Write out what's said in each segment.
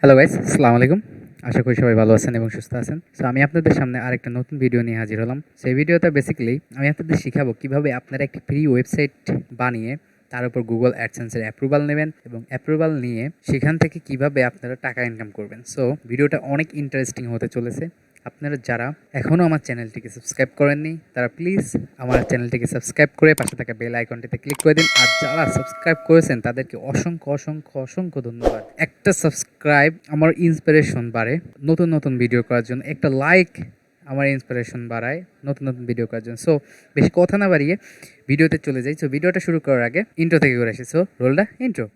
Hello guys, আসসালামু আলাইকুম। আশা করি সবাই ভালো আছেন এবং সুস্থ আছেন। সো আমি আপনাদের সামনে আরেকটা নতুন ভিডিও নিয়ে হাজির হলাম। সো এই ভিডিওতে বেসিক্যালি আমি আপনাদের শিখাবো কিভাবে আপনারা একটি ফ্রি ওয়েবসাইট বানিয়ে তার উপর গুগল অ্যাডসেন্সের অ্যাপ্রুভাল নেবেন এবং অ্যাপ্রুভাল নিয়ে সেখান থেকে কিভাবে আপনারা টাকা ইনকাম করবেন। সো ভিডিওটা অনেক ইন্টারেস্টিং হতে চলেছে। আপনারা যারা এখনও আমার চ্যানেলটিকে সাবস্ক্রাইব করেননি তারা প্লিজ আমার চ্যানেলটিকে সাবস্ক্রাইব করে পাশে থাকা বেল আইকনটিতে ক্লিক করে দিন। আর যারা সাবস্ক্রাইব করেছেন তাদেরকে অসংখ্য অসংখ্য অসংখ্য ধন্যবাদ। একটা সাবস্ক্রাইব আমার ইন্সপিরেশন বাড়ে নতুন নতুন ভিডিও করার জন্য, একটা লাইক আমার ইন্সপিরেশন বাড়ায় নতুন নতুন ভিডিও করার জন্য। সো বেশি কথা না বাড়িয়ে ভিডিওতে চলে যাই। সো ভিডিওটা শুরু করার আগে ইন্ট্রো থেকে করে আসি। সো রোলটা ইন্ট্রো।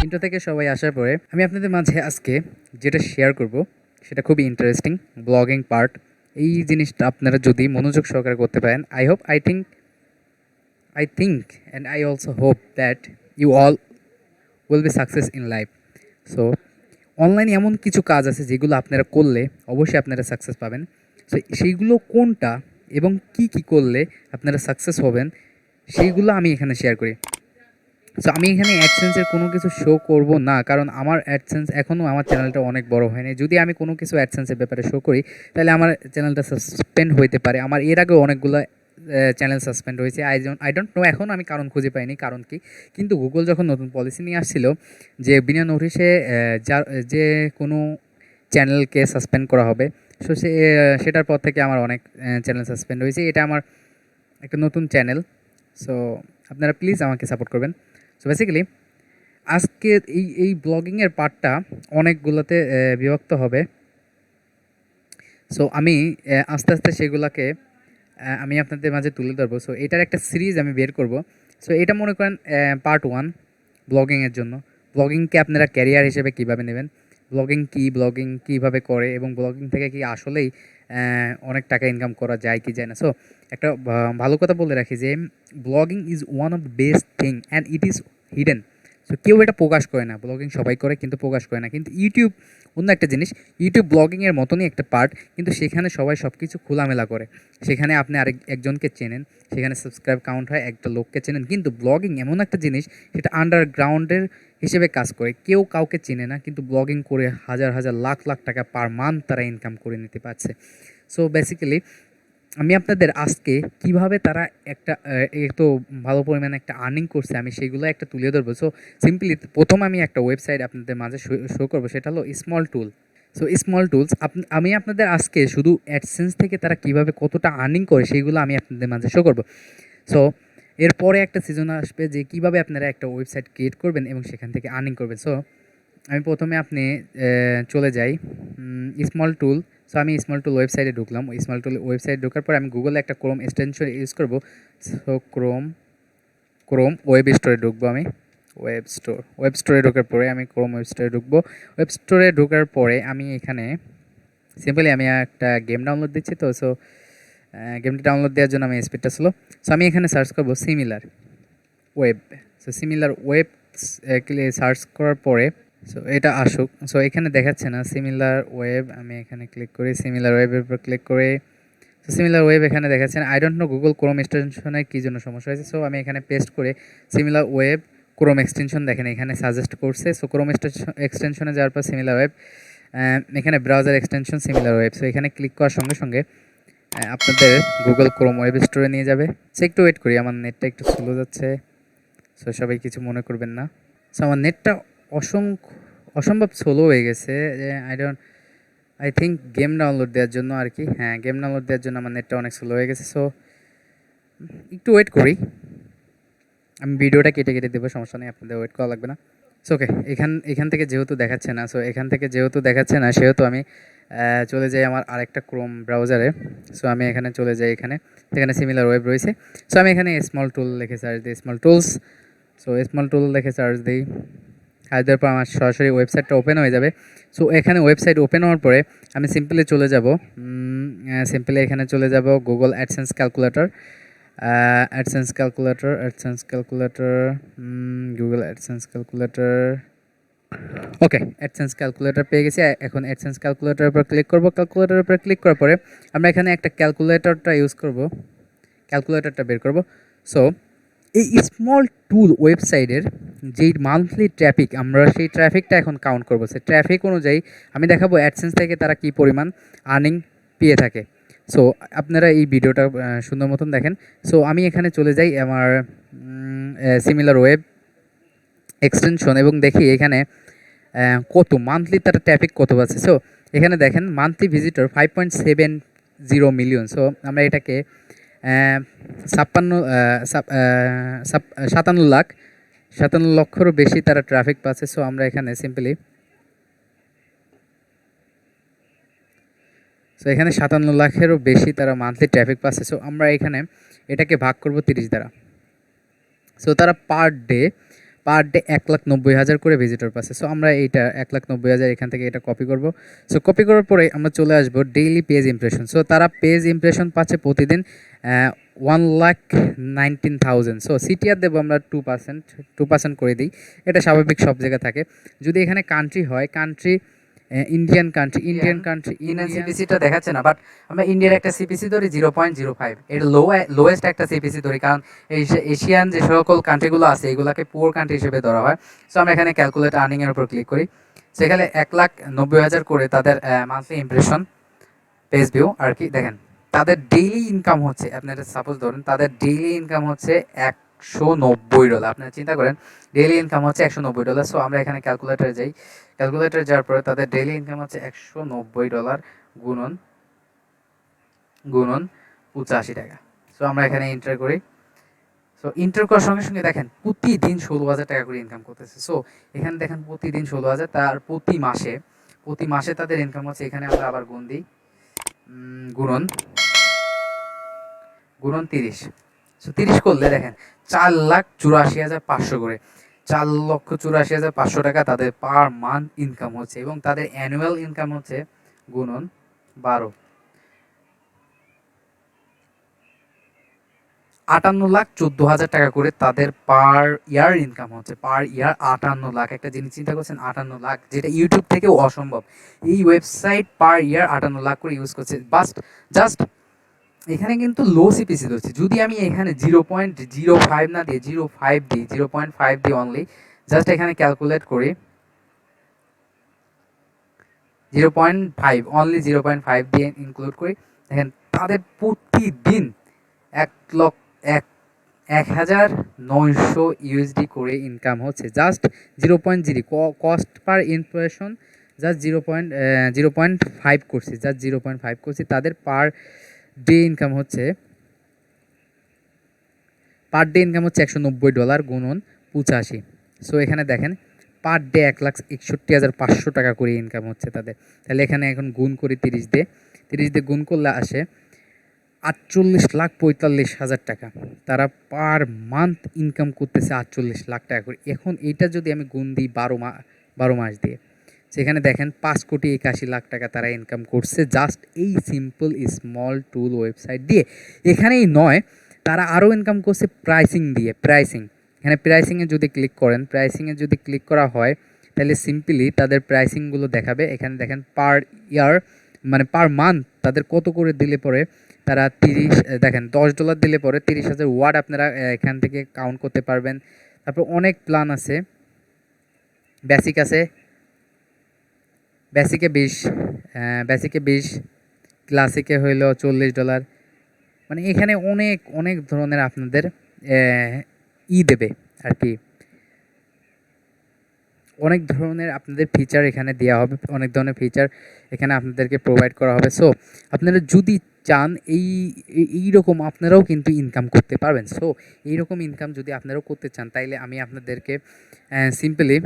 ইন্ট্রো থেকে সবাই আসার পরে আমি আপনাদের মাঝে আজকে যেটা শেয়ার করব সেটা খুবই ইন্টারেস্টিং ব্লগিং পার্ট। এই জিনিসটা আপনারা যদি মনোযোগ সহকারে করতে পারেন, I think and I also hope that you all will be success in life. So অনলাইনে এমন কিছু কাজ আছে যেগুলো আপনারা করলে অবশ্যই আপনারা সাকসেস পাবেন। সো সেইগুলো কোনটা এবং কি কি করলে আপনারা সাকসেস হবেন সেইগুলো আমি এখানে শেয়ার করি। সো আমি এখানে অ্যাডসেন্সের কোনো কিছু শো করব না, কারণ আমার অ্যাডসেন্স এখনও আমার চ্যানেলটা অনেক বড় হয়নি। যদি আমি কোনো কিছু অ্যাডসেন্সের ব্যাপারে শো করি তাহলে আমার চ্যানেলটা সাসপেন্ড হইতে পারে। আমার এর আগেও অনেকগুলো চ্যানেল সাসপেন্ড হয়েছে। আই ডোন্ট নো, এখন আমি কারণ খুঁজে পাইনি কারণ কি। কিন্তু গুগল যখন নতুন পলিসি নিয়ে আসছিল যে বিনা নোটিশে যে কোনো চ্যানেলকে সাসপেন্ড করা হবে, সো সেটার পর থেকে আমার অনেক চ্যানেল সাসপেন্ড হয়েছে। এটা আমার একটা নতুন চ্যানেল। সো আপনারা প্লিজ আমাকে সাপোর্ট করবেন। সো বেসিক্যালি আজকে এই ব্লগিংয়ের পার্টটা অনেকগুলোতে বিভক্ত হবে। সো আমি আস্তে আস্তে সেগুলোকে আমি আপনাদের মাঝে তুলে ধরবো। সো এটার একটা সিরিজ আমি বের করব। সো এটা মনে করেন পার্ট 1 ব্লগিংয়ের জন্য। ব্লগিংকে আপনারা ক্যারিয়ার হিসেবে কীভাবে নেবেন, ব্লগিং কীভাবে করে এবং ব্লগিং থেকে কি আসলেই অনেক টাকা ইনকাম করা যায় কি যায় না। সো একটা ভালো কথা বলে রাখি যে blogging is one of the best thing and it is hidden. So কেউ এটা প্রকাশ করে না, ব্লগিং সবাই করে কিন্তু প্রকাশ করে না। কিন্তু ইউটিউব অন্য একটা জিনিস, ইউটিউব ব্লগিংয়ের মতনই একটা পার্ট, কিন্তু সেখানে সবাই সব কিছু খোলামেলা করে। সেখানে আপনি একজনকে চেনেন, সেখানে সাবস্ক্রাইব কাউন্ট হয়, একটা লোককে চেনেন। কিন্তু ব্লগিং এমন একটা জিনিস সেটা আন্ডারগ্রাউন্ডের হিসেবে কাজ করে, কেউ কাউকে চেনে না, কিন্তু ব্লগিং করে হাজার হাজার লাখ লাখ টাকা পার মান্থ তারা ইনকাম করে নিতে পারছে। সো বেসিক্যালি আমি আপনাদের আজকে কিভাবে তারা একটা একটু ভালো পরিমাণে একটা আর্নিং করছে আমি সেগুলো একটা তুলে ধরবো। সো সিম্পলি প্রথম আমি একটা ওয়েবসাইট আপনাদের মাঝে শো করবো, সেটা হলো স্মল টুল। সো স্মল টুলস আমি আপনাদের আজকে শুধু অ্যাডসেন্স থেকে তারা কিভাবে কতটা আর্নিং করে সেইগুলো আমি আপনাদের মাঝে শো করবো। সো এরপরে একটা সিজন আসবে যে কিভাবে আপনারা একটা ওয়েবসাইট ক্রিয়েট করবেন এবং সেখান থেকে আর্নিং করবেন। সো আমি প্রথমে আপনি চলে যাই স্মল টুল। সো আমি স্মল টুল ওয়েবসাইটে ঢুকলাম। স্মল টুল ওয়েবসাইটে ঢোকার পর আমি গুগলে একটা ক্রোম এক্সটেনশন ইউজ করব। সো ক্রোম ওয়েব স্টোরে ঢুকবো। আমি ওয়েব স্টোরে ঢোকার পরে আমি ক্রোম ওয়েব স্টোরে ঢুকবো। ওয়েব স্টোরে ঢোকার পরে আমি এখানে সিম্পলি আমি একটা গেম ডাউনলোড দিচ্ছি। তো সো গেমটা ডাউনলোড দেওয়ার জন্য আমি স্পিডটা স্লো। সো আমি এখানে সার্চ করব similar web. So similar web search করার পরে সো এটা আসুক। সো এখানে দেখাচ্ছে না সিমিলার ওয়েব, আমি এখানে ক্লিক করি, সিমিলার ওয়েবের উপর ক্লিক করে সো সিমিলার ওয়েব এখানে দেখাচ্ছে না। I don't know Google Chrome এক্সটেনশনের কী জন্য সমস্যা হয়েছে। সো আমি এখানে পেস্ট করে সিমিলার ওয়েব ক্রোম এক্সটেনশন দেখেন এখানে সাজেস্ট করছে। সো ক্রোম এক্সটেনশনে যাওয়ার পর সিমিলার ওয়েব, এখানে browser extension similar web. So এখানে ক্লিক করার সঙ্গে সঙ্গে আপনাদের গুগল ক্রোম ওয়েব স্টোরে নিয়ে যাবে। সো একটু ওয়েট করি, আমার নেটটা একটু স্লো যাচ্ছে। সো সবাই কিছু মনে করবেন না। সো আমার নেটটা অসম্ভব স্লো হয়ে গেছে। আই থিঙ্ক গেম ডাউনলোড দেওয়ার জন্য আর কি। হ্যাঁ, গেম ডাউনলোড দেওয়ার জন্য আমার নেটটা অনেক স্লো হয়ে গেছে। সো একটু ওয়েট করি, আমি ভিডিওটা কেটে কেটে দেবো, সমস্যা নেই, আপনাদের ওয়েট করা লাগবে না। সো ওকে, এখান থেকে যেহেতু দেখাচ্ছে না, সেহেতু আমি চলে যাই আমার আরেকটা ক্রোম ব্রাউজারে। সো আমি এখানে চলে যাই, এখানে সিমিলার ওয়েব রয়েছে। সো আমি এখানে স্মল টুল লিখে সার্চ দিই, স্মল টুলস। সো স্মল টুল লিখে সার্চ দিই, দেওয়ার পর আমার সরাসরি ওয়েবসাইটটা ওপেন হয়ে যাবে। সো এখানে ওয়েবসাইট ওপেন হওয়ার পরে আমি সিম্পলি এখানে চলে যাব Google AdSense calculator, Google AdSense calculator. Okay, AdSense calculator পেয়ে গেছি। এখন অ্যাডসেন্স ক্যালকুলেটরের উপর ক্লিক করব। ক্যালকুলেটরের উপর ক্লিক করার পরে আমরা এখানে একটা ক্যালকুলেটরটা বের করব। সো এই স্মল টুল ওয়েবসাইটের যেই মান্থলি ট্রাফিক, আমরা সেই ট্রাফিকটা এখন কাউন্ট করবো। সেই ট্রাফিক অনুযায়ী আমি দেখাবো অ্যাডসেন্স থেকে তারা কী পরিমাণ আর্নিং পেয়ে থাকে। সো আপনারা এই ভিডিওটা সুন্দর মতন দেখেন। সো আমি এখানে চলে যাই আমার সিমিলার ওয়েব এক্সটেনশন এবং দেখি এখানে কত মান্থলি তারা ট্রাফিক কত পাচ্ছে। সো এখানে দেখেন মান্থলি ভিজিটর 5.70 মিলিয়ন। সো আমরা এটাকে 57 লক্ষেরও বেশি তারা ট্রাফিক পাচ্ছে। সো আমরা এখানে সিম্পলি সো এখানে 57 লাখেরও বেশি তারা মান্থলি ট্রাফিক পাচ্ছে। সো আমরা এখানে এটাকে ভাগ করব 30 দ্বারা। সো তারা পার ডে 1,90,000 করে ভিজিটর পাচ্ছে। সো আমরা এইটা 1,90,000 এখান থেকে এটা কপি করব। সো কপি করার পরে আমরা চলে আসবো ডেইলি পেজ ইমপ্রেশন। সো তারা পেজ ইমপ্রেশন পাচ্ছে প্রতিদিন 1,19,000। সো সিটিআর দেবো আমরা 2% করে দিই, এটা স্বাভাবিক সব জায়গায় থাকে। যদি এখানে কান্ট্রি হয়, কান্ট্রি ইন্ডিয়ান কান্ট্রি সিপিসিটা দেখাচ্ছে না, বাট আমরা ইন্ডিয়ার একটা সিপিসি ধরি 0.05, এর লোয়েস্ট একটা সিপিসি ধরি, কারণ এশিয়ান যে সকল কান্ট্রিগুলো আছে এগুলোকে পুয়ার কান্ট্রি হিসেবে ধরা হয়। সো আমরা এখানে ক্যালকুলেট আর্নিংয়ের উপর ক্লিক করি। সেখানে 1,90,000 করে তাদের মান্থলি ইমপ্রেশন পেজ ভিউ আর কি। দেখেন তাদের ডেইলি ইনকাম হচ্ছে, আপনারা সাপোজ ধরেন তাদের ডেইলি ইনকাম হচ্ছে $190। আপনারা চিন্তা করেন ডেইলি ইনকাম হচ্ছে $190। সো আমরা এখানে ক্যালকুলেটারে যাই, ক্যালকুলেটারে যাওয়ার পরে তাদের ডেইলি ইনকাম হচ্ছে $190 গুণন 85 টাকা। সো আমরা এখানে এন্টার করি। সো এন্টার করার সঙ্গে সঙ্গে দেখেন প্রতিদিন 16,000 টাকা করে ইনকাম করতেছে। সো এখানে দেখেন প্রতিদিন 16,000, তার প্রতি মাসে তাদের ইনকাম হচ্ছে, এখানে আমরা আবার গুণ দিই, গুণন 30। সো 30 করলে দেখেন 4,84,500 করে, 4,84,500 টাকা তাদের পার মান্থ ইনকাম হচ্ছে, এবং তাদের অ্যানুয়াল ইনকাম হচ্ছে গুণন 12 58,14,000 টাকা করে তাদের পার ইয়ার ইনকাম হচ্ছে। পার ইয়ার 58 লাখ। একটা জিনিস চিন্তা করছেন, 58 লাখ, যেটা ইউটিউব থেকেও অসম্ভব। এই ওয়েবসাইট পার ইয়ার 58 লাখ করে ইউজ করছে। জাস্ট এখানে কিন্তু লো সিপিসি ধরছে। যদি আমি এখানে 0.05 না দিয়ে 0.5 দিই, 0.5 দিই অনলি, জাস্ট এখানে ক্যালকুলেট করি 0.5, অনলি 0.5 দিয়ে ইনক্লুড করি। দেখেন তাদের প্রতিদিন 1,900 ইউএসডি করে ইনকাম হচ্ছে। Just 0.0 cost per impression just 0.5 করছি, জাস্ট 0.5 করছি। তাদের পার ডে ইনকাম হচ্ছে $190 গুণন 85। সো এখানে দেখেন পার ডে 1,61,500 টাকা করে ইনকাম হচ্ছে তাদের। তাহলে এখানে এখন গুণ করি 30 দিয়ে গুণ করলে আসে 48,45,000 টাকা। তারা পার মান্থ ইনকাম করতেছে 48 লাখ টাকা করে। এখন এইটা যদি আমি গুণ দিই 12 মাস দিয়ে, সেখানে দেখেন 5,81,00,000 টাকা তারা ইনকাম করছে জাস্ট এই সিম্পল স্মল টুল ওয়েবসাইট দিয়ে। এখানেই নয়, তারা আরও ইনকাম করছে প্রাইসিং দিয়ে। এখানে প্রাইসিংয়ে যদি ক্লিক করা হয় তাহলে সিম্পলি তাদের প্রাইসিংগুলো দেখাবে। এখানে দেখেন পার ইয়ার মানে পার মান্থ তাদের কত করে দিলে পরে তারা দেখেন $10 দিলে পরে 30,000 ওয়াট আপনারা এখান থেকে কাউন্ট করতে পারবেন। তারপর অনেক প্ল্যান আছে, বেসিকে 20, ক্লাসিকে হইল $40। মানে এখানে অনেক ধরনের আপনাদের দেবে আর কি, অনেক ধরনের আপনাদের ফিচার এখানে দেওয়া হবে, অনেক ধরনের ফিচার এখানে আপনাদেরকে প্রোভাইড করা হবে। সো আপনারা যদি চান এইরকম আপনারাও কিন্তু ইনকাম করতে পারবেন। সো এইরকম ইনকাম যদি আপনারাও করতে চান তাইলে আমি আপনাদেরকে সিম্পলি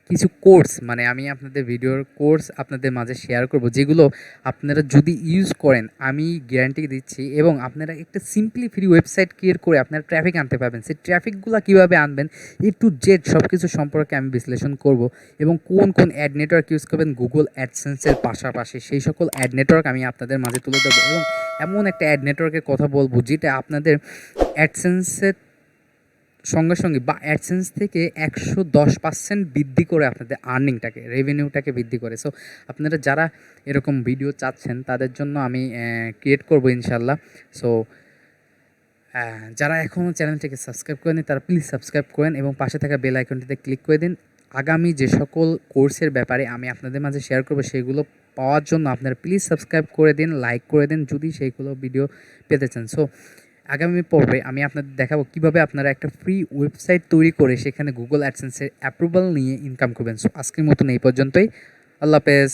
কিছু কোর্স, মানে আমি আপনাদের ভিডিওর কোর্স আপনাদের মাঝে শেয়ার করব, যেগুলো আপনারা যদি ইউজ করেন আমি গ্যারান্টি দিচ্ছি, এবং আপনারা একটা সিম্পলি ফ্রি ওয়েবসাইট ক্রিয়েট করে আপনারা ট্রাফিক আনতে পারবেন। সেই ট্রাফিকগুলো কীভাবে আনবেন A to Z সব কিছু সম্পর্কে আমি বিশ্লেষণ করব, এবং কোন অ্যাড নেটওয়ার্ক ইউজ করবেন গুগল অ্যাডসেন্সের পাশাপাশি সেই সকল অ্যাড নেটওয়ার্ক আমি আপনাদের মাঝে তুলে দেবো, এবং এমন একটা অ্যাড নেটওয়ার্কের কথা বলবো যেটা আপনাদের অ্যাডসেন্সের সঙ্গে বা অ্যাডসেন্স থেকে 110% বৃদ্ধি করে আপনাদের আর্নিংটাকে, রেভিনিউটাকে বৃদ্ধি করে। সো আপনারা যারা এরকম ভিডিও চাচ্ছেন তাদের জন্য আমি ক্রিয়েট করব ইনশাল্লাহ। সো যারা এখনও চ্যানেলটিকে সাবস্ক্রাইব করেনি তারা প্লিজ সাবস্ক্রাইব করেন এবং পাশে থাকা বেল আইকনটিতে ক্লিক করে দিন। আগামী যে সকল কোর্সের ব্যাপারে আমি আপনাদের মাঝে শেয়ার করবো সেগুলো পাওয়ার জন্য আপনারা প্লিজ সাবস্ক্রাইব করে দিন, লাইক করে দিন যদি সেইগুলো ভিডিও পেতে চান। সো আগামী পর্বে আমি আপনাদের দেখাবো কিভাবে আপনারা একটা ফ্রি ওয়েবসাইট তৈরি করে সেখানে গুগল অ্যাডসেন্সের অ্যাপ্রুভাল নিয়ে ইনকাম করবেন। সো আজকের মতন এই পর্যন্তই। আল্লাহ হাফেজ।